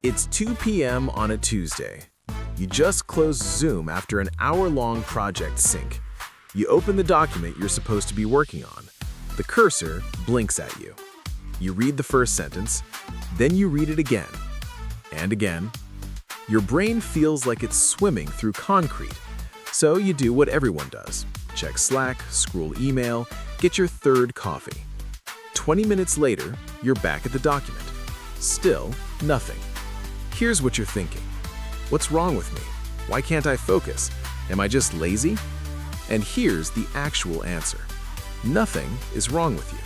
It's 2 p.m. on a Tuesday. You just closed Zoom after an hour-long project sync. You open the document you're supposed to be working on. The cursor blinks at you. You read the first sentence, then you read it again and again. Your brain feels like it's swimming through concrete, so you do what everyone does. Check Slack, scroll email, get your third coffee. 20 minutes later, you're back at the document. Still nothing. Here's what you're thinking. What's wrong with me? Why can't I focus? Am I just lazy? And here's the actual answer. Nothing is wrong with you.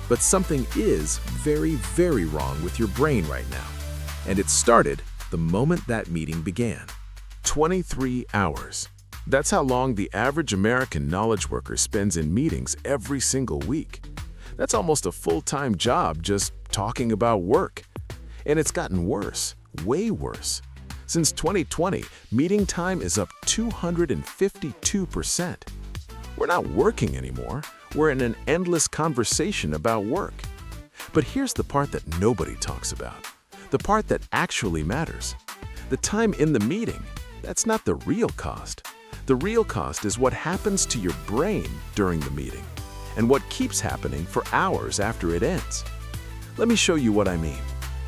But something is very, very wrong with your brain right now. And it started the moment that meeting began. 23 hours. That's how long the average American knowledge worker spends in meetings every single week. That's almost a full-time job just talking about work. And it's gotten worse, way worse. Since 2020, meeting time is up 252%. We're not working anymore. We're in an endless conversation about work. But here's the part that nobody talks about. The part that actually matters. The time in the meeting, that's not the real cost. The real cost is what happens to your brain during the meeting and what keeps happening for hours after it ends. Let me show you what I mean.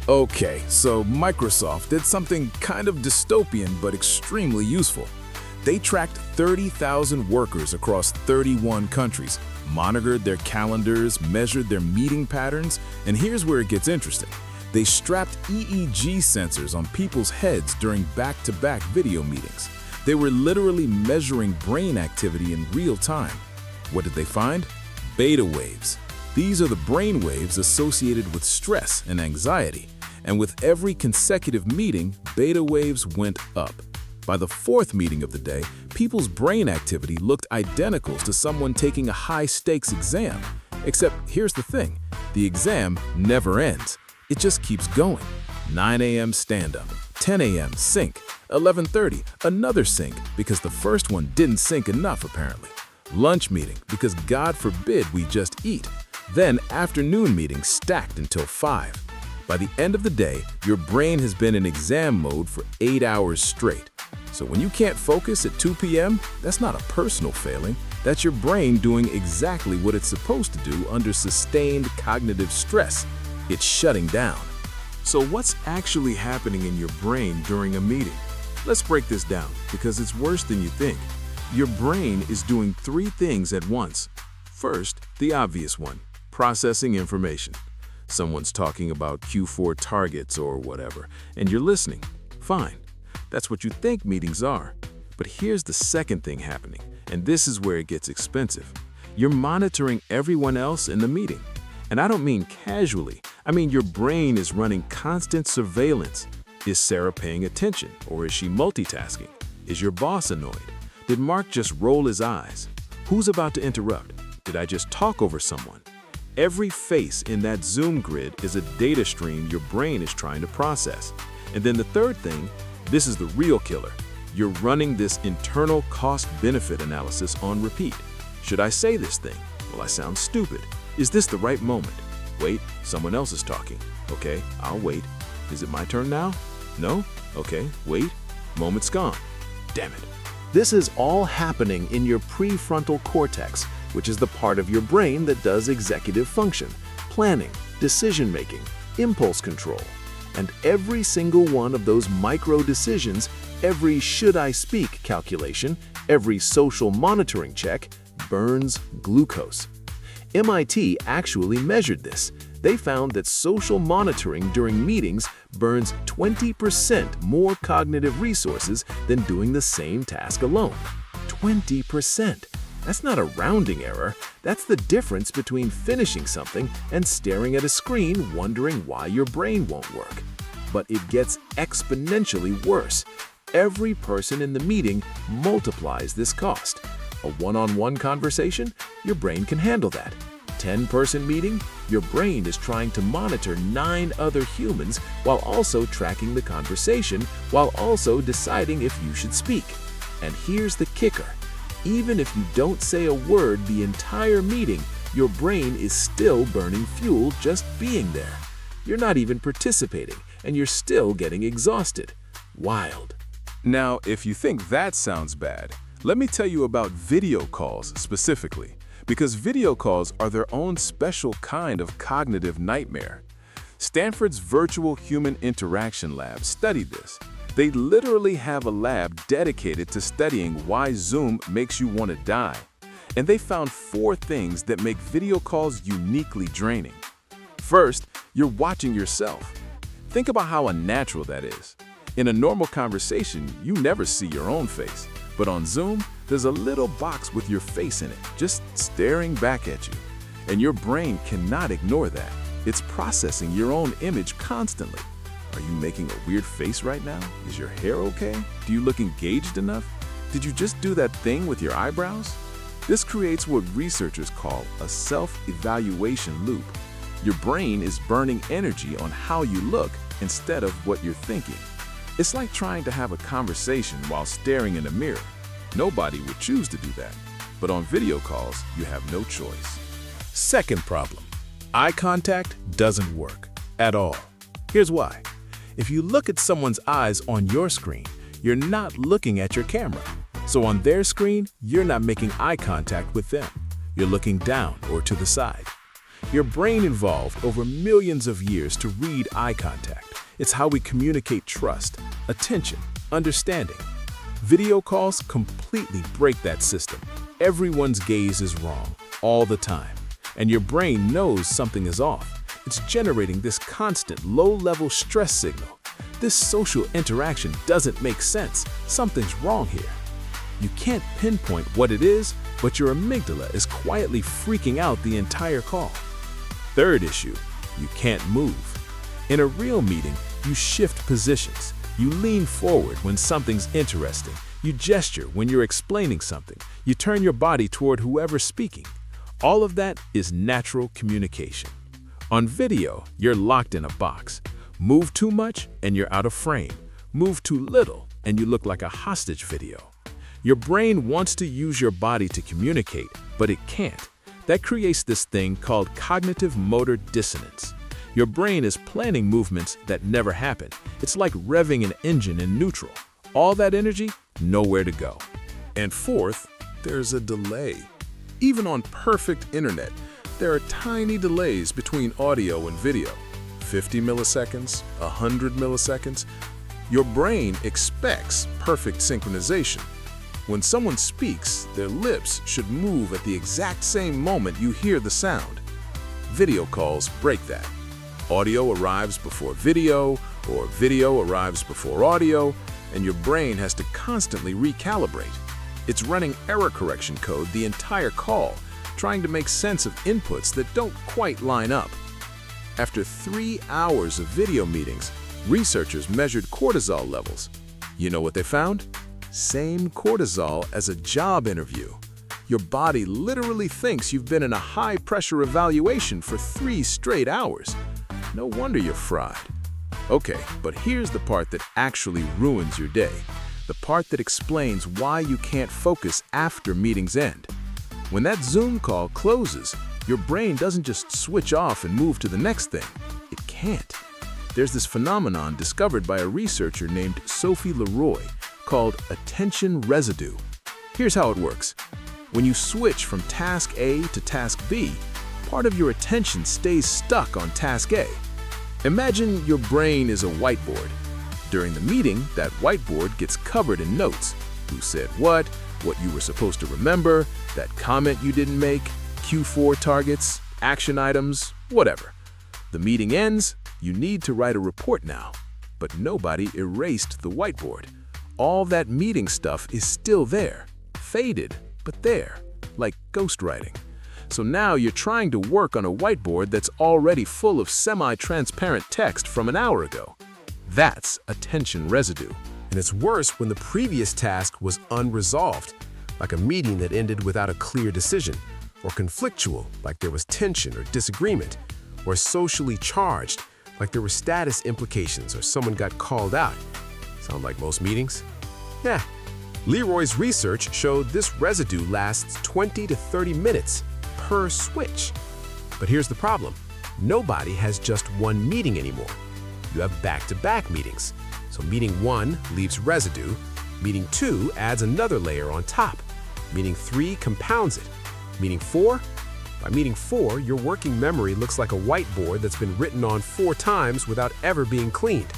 Okay, so Microsoft did something kind of dystopian but extremely useful. They tracked 30,000 workers across 31 countries, monitored their calendars, measured their meeting patterns, and here's where it gets interesting. They strapped EEG sensors on people's heads during back-to-back video meetings. They were literally measuring brain activity in real time. What did they find? Beta waves. These are the brain waves associated with stress and anxiety. And with every consecutive meeting, beta waves went up. By the fourth meeting of the day, people's brain activity looked identical to someone taking a high-stakes exam. Except here's the thing, the exam never ends. It just keeps going. 9 a.m. stand-up, 10 a.m. sync, 11:30 another sync because the first one didn't sync enough apparently. Lunch meeting because God forbid we just eat. Then afternoon meeting stacked until 5. By the end of the day, your brain has been in exam mode for 8 hours straight. So when you can't focus at 2 p.m., that's not a personal failing. That's your brain doing exactly what it's supposed to do under sustained cognitive stress. It's shutting down. So what's actually happening in your brain during a meeting? Let's break this down because it's worse than you think. Your brain is doing 3 things at once. First, the obvious one, processing information. Someone's talking about Q4 targets or whatever, and you're listening. Fine. That's what you think meetings are. But here's the second thing happening, and this is where it gets expensive. You're monitoring everyone else in the meeting. And I don't mean casually. I mean your brain is running constant surveillance. Is Sarah paying attention, or is she multitasking? Is your boss annoyed? Did Mark just roll his eyes? Who's about to interrupt? Did I just talk over someone? Every face in that Zoom grid is a data stream your brain is trying to process. And then the third thing, this is the real killer. You're running this internal cost-benefit analysis on repeat. Should I say this thing? Will I sound stupid? Is this the right moment? Wait, someone else is talking. Okay, I'll wait. Is it my turn now? No? Okay, wait. Moment's gone. Damn it. This is all happening in your prefrontal cortex, which is the part of your brain that does executive function, planning, decision-making, impulse control. And every single one of those micro decisions, every should I speak calculation, every social monitoring check, burns glucose. MIT actually measured this. They found that social monitoring during meetings burns 20% more cognitive resources than doing the same task alone. 20%. That's not a rounding error. That's the difference between finishing something and staring at a screen wondering why your brain won't work. But it gets exponentially worse. Every person in the meeting multiplies this cost. A one-on-one conversation? Your brain can handle that. 10-person meeting? Your brain is trying to monitor 9 other humans while also tracking the conversation, while also deciding if you should speak. And here's the kicker. Even if you don't say a word the entire meeting, your brain is still burning fuel just being there. You're not even participating, and you're still getting exhausted. Wild. Now, if you think that sounds bad, let me tell you about video calls specifically, because video calls are their own special kind of cognitive nightmare. Stanford's Virtual Human Interaction Lab studied this. They literally have a lab dedicated to studying why Zoom makes you want to die. And they found 4 things that make video calls uniquely draining. First, you're watching yourself. Think about how unnatural that is. In a normal conversation, you never see your own face. But on Zoom, there's a little box with your face in it, just staring back at you. And your brain cannot ignore that. It's processing your own image constantly. Are you making a weird face right now? Is your hair okay? Do you look engaged enough? Did you just do that thing with your eyebrows? This creates what researchers call a self-evaluation loop. Your brain is burning energy on how you look instead of what you're thinking. It's like trying to have a conversation while staring in a mirror. Nobody would choose to do that. But on video calls, you have no choice. Second problem. Eye contact doesn't work at all. Here's why. If you look at someone's eyes on your screen, you're not looking at your camera. So on their screen, you're not making eye contact with them. You're looking down or to the side. Your brain evolved over millions of years to read eye contact. It's how we communicate trust, attention, understanding. Video calls completely break that system. Everyone's gaze is wrong, all the time. And your brain knows something is off. It's generating this constant low-level stress signal. This social interaction doesn't make sense. Something's wrong here. You can't pinpoint what it is, but your amygdala is quietly freaking out the entire call. Third issue, you can't move. In a real meeting, you shift positions. You lean forward when something's interesting. You gesture when you're explaining something. You turn your body toward whoever's speaking. All of that is natural communication. On video, you're locked in a box. Move too much and you're out of frame. Move too little and you look like a hostage video. Your brain wants to use your body to communicate, but it can't. That creates this thing called cognitive motor dissonance. Your brain is planning movements that never happen. It's like revving an engine in neutral. All that energy, nowhere to go. And fourth, there's a delay. Even on perfect internet, there are tiny delays between audio and video. 50 milliseconds, 100 milliseconds. Your brain expects perfect synchronization. When someone speaks, their lips should move at the exact same moment you hear the sound. Video calls break that. Audio arrives before video, or video arrives before audio, and your brain has to constantly recalibrate. It's running error correction code the entire call, trying to make sense of inputs that don't quite line up. After 3 hours of video meetings, researchers measured cortisol levels. You know what they found? Same cortisol as a job interview. Your body literally thinks you've been in a high-pressure evaluation for 3 straight hours. No wonder you're fried. Okay, but here's the part that actually ruins your day. The part that explains why you can't focus after meetings end. When that Zoom call closes, your brain doesn't just switch off and move to the next thing. It can't. There's this phenomenon discovered by a researcher named Sophie Leroy called attention residue. Here's how it works. When you switch from task A to task B, part of your attention stays stuck on task A. Imagine your brain is a whiteboard. During the meeting, that whiteboard gets covered in notes. Who said what you were supposed to remember, that comment you didn't make, Q4 targets, action items, whatever. The meeting ends, you need to write a report now. But nobody erased the whiteboard. All that meeting stuff is still there, faded, but there, like ghostwriting. So now you're trying to work on a whiteboard that's already full of semi-transparent text from an hour ago. That's attention residue. And it's worse when the previous task was unresolved, like a meeting that ended without a clear decision, or conflictual, like there was tension or disagreement, or socially charged, like there were status implications or someone got called out. Sound like most meetings? Yeah. Leroy's research showed this residue lasts 20 to 30 minutes per switch. But here's the problem. Nobody has just one meeting anymore. you have back-to-back meetings. So meeting 1 leaves residue, meeting 2 adds another layer on top, meeting 3 compounds it, meeting 4? By meeting 4, your working memory looks like a whiteboard that's been written on 4 times without ever being cleaned.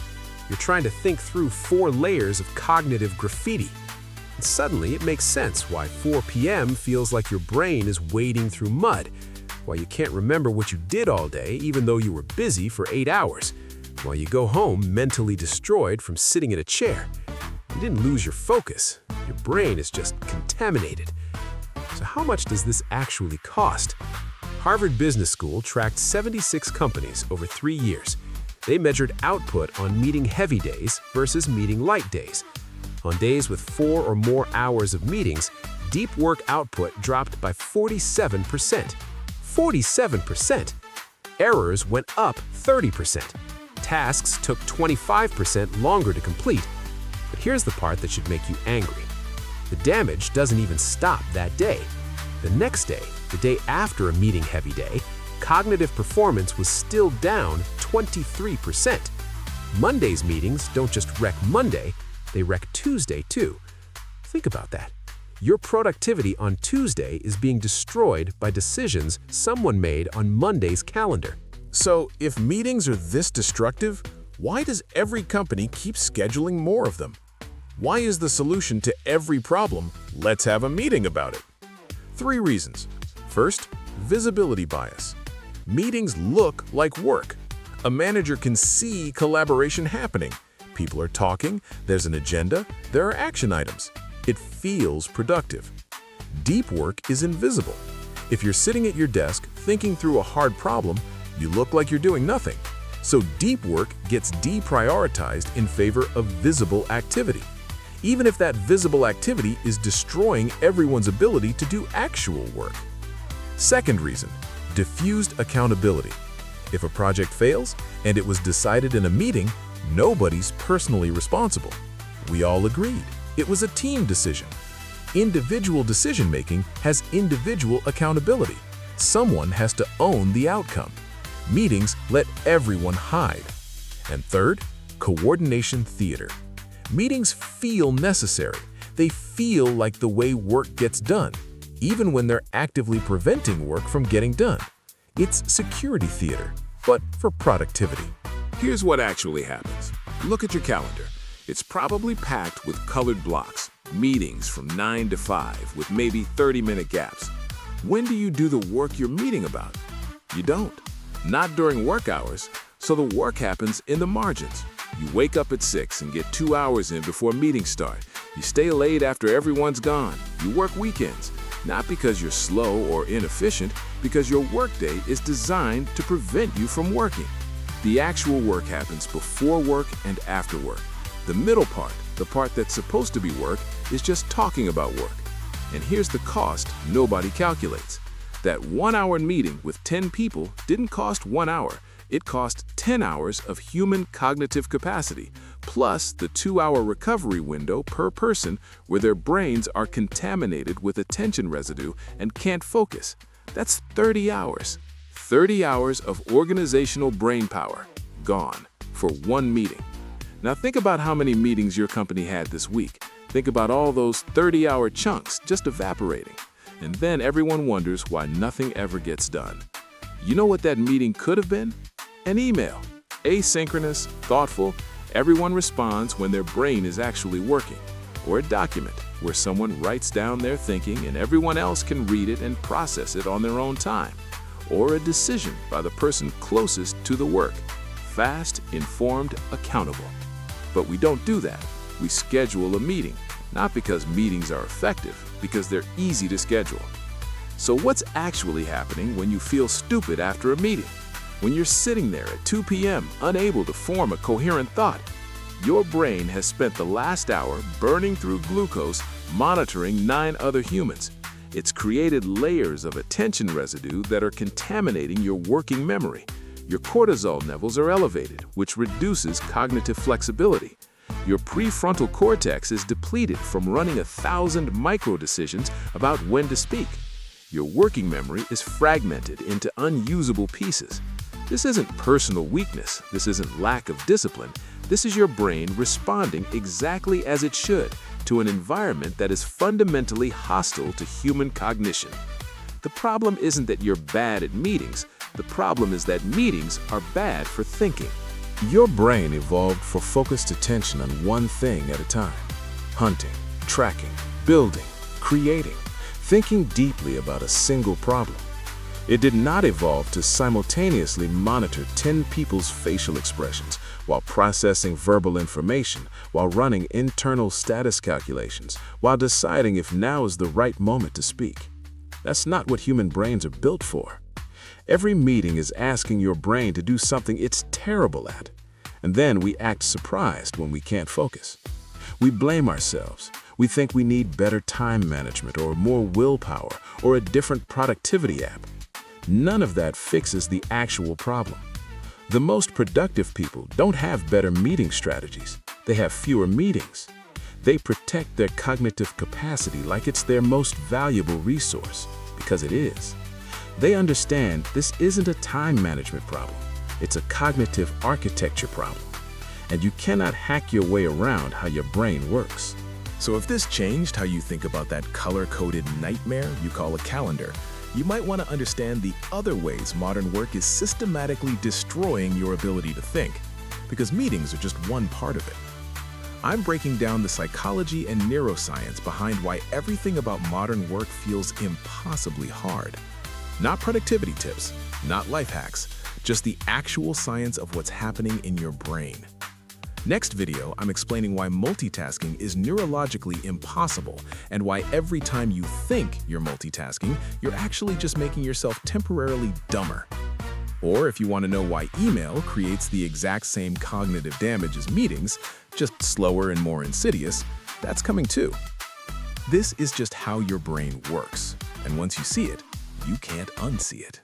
You're trying to think through 4 layers of cognitive graffiti. And suddenly, it makes sense why 4 p.m. feels like your brain is wading through mud, why you can't remember what you did all day even though you were busy for 8 hours, while you go home mentally destroyed from sitting in a chair. You didn't lose your focus. Your brain is just contaminated. So how much does this actually cost? Harvard Business School tracked 76 companies over 3 years. They measured output on meeting heavy days versus meeting light days. On days with 4 or more hours of meetings, deep work output dropped by 47%. 47%! Errors went up 30%. Tasks took 25% longer to complete. But here's the part that should make you angry. The damage doesn't even stop that day. The next day, the day after a meeting-heavy day, cognitive performance was still down 23%. Monday's meetings don't just wreck Monday, they wreck Tuesday too. Think about that. Your productivity on Tuesday is being destroyed by decisions someone made on Monday's calendar. So, if meetings are this destructive, why does every company keep scheduling more of them? Why is the solution to every problem, let's have a meeting about it? 3 reasons. First, visibility bias. Meetings look like work. A manager can see collaboration happening. People are talking, there's an agenda, there are action items. It feels productive. Deep work is invisible. If you're sitting at your desk thinking through a hard problem, you look like you're doing nothing. So deep work gets deprioritized in favor of visible activity, even if that visible activity is destroying everyone's ability to do actual work. Second reason, diffused accountability. If a project fails and it was decided in a meeting, nobody's personally responsible. We all agreed. It was a team decision. Individual decision-making has individual accountability. Someone has to own the outcome. Meetings let everyone hide. And third, coordination theater. Meetings feel necessary. They feel like the way work gets done, even when they're actively preventing work from getting done. It's security theater, but for productivity. Here's what actually happens. Look at your calendar. It's probably packed with colored blocks, meetings from 9 to 5 with maybe 30-minute gaps. When do you do the work you're meeting about? You don't. Not during work hours, so the work happens in the margins. You wake up at 6 and get 2 hours in before meetings start. You stay late after everyone's gone. You work weekends, not because you're slow or inefficient, because your workday is designed to prevent you from working. The actual work happens before work and after work. The middle part, the part that's supposed to be work, is just talking about work. And here's the cost nobody calculates. That 1-hour meeting with 10 people didn't cost 1 hour. It cost 10 hours of human cognitive capacity, plus the 2-hour recovery window per person where their brains are contaminated with attention residue and can't focus. That's 30 hours. 30 hours of organizational brain power, gone, for one meeting. Now think about how many meetings your company had this week. Think about all those 30-hour chunks just evaporating. And then everyone wonders why nothing ever gets done. You know what that meeting could have been? An email. Asynchronous, thoughtful, everyone responds when their brain is actually working. Or a document where someone writes down their thinking and everyone else can read it and process it on their own time. Or a decision by the person closest to the work. Fast, informed, accountable. But we don't do that. We schedule a meeting, not because meetings are effective, because they're easy to schedule. So what's actually happening when you feel stupid after a meeting? When you're sitting there at 2 p.m. unable to form a coherent thought? Your brain has spent the last hour burning through glucose, monitoring 9 other humans. It's created layers of attention residue that are contaminating your working memory. Your cortisol levels are elevated, which reduces cognitive flexibility. Your prefrontal cortex is depleted from running 1,000 micro-decisions about when to speak. Your working memory is fragmented into unusable pieces. This isn't personal weakness, this isn't lack of discipline, this is your brain responding exactly as it should to an environment that is fundamentally hostile to human cognition. The problem isn't that you're bad at meetings, the problem is that meetings are bad for thinking. Your brain evolved for focused attention on one thing at a time. Hunting, tracking, building, creating, thinking deeply about a single problem. It did not evolve to simultaneously monitor 10 people's facial expressions while processing verbal information, while running internal status calculations, while deciding if now is the right moment to speak. That's not what human brains are built for. Every meeting is asking your brain to do something it's terrible at, and then we act surprised when we can't focus. We blame ourselves. We think we need better time management or more willpower or a different productivity app. None of that fixes the actual problem. The most productive people don't have better meeting strategies. They have fewer meetings. They protect their cognitive capacity like it's their most valuable resource, because it is. They understand this isn't a time management problem. It's a cognitive architecture problem. And you cannot hack your way around how your brain works. So if this changed how you think about that color-coded nightmare you call a calendar, you might want to understand the other ways modern work is systematically destroying your ability to think, because meetings are just one part of it. I'm breaking down the psychology and neuroscience behind why everything about modern work feels impossibly hard. Not productivity tips, not life hacks, just the actual science of what's happening in your brain. Next video, I'm explaining why multitasking is neurologically impossible and why every time you think you're multitasking, you're actually just making yourself temporarily dumber. Or if you want to know why email creates the exact same cognitive damage as meetings, just slower and more insidious, that's coming too. This is just how your brain works, and once you see it, you can't unsee it.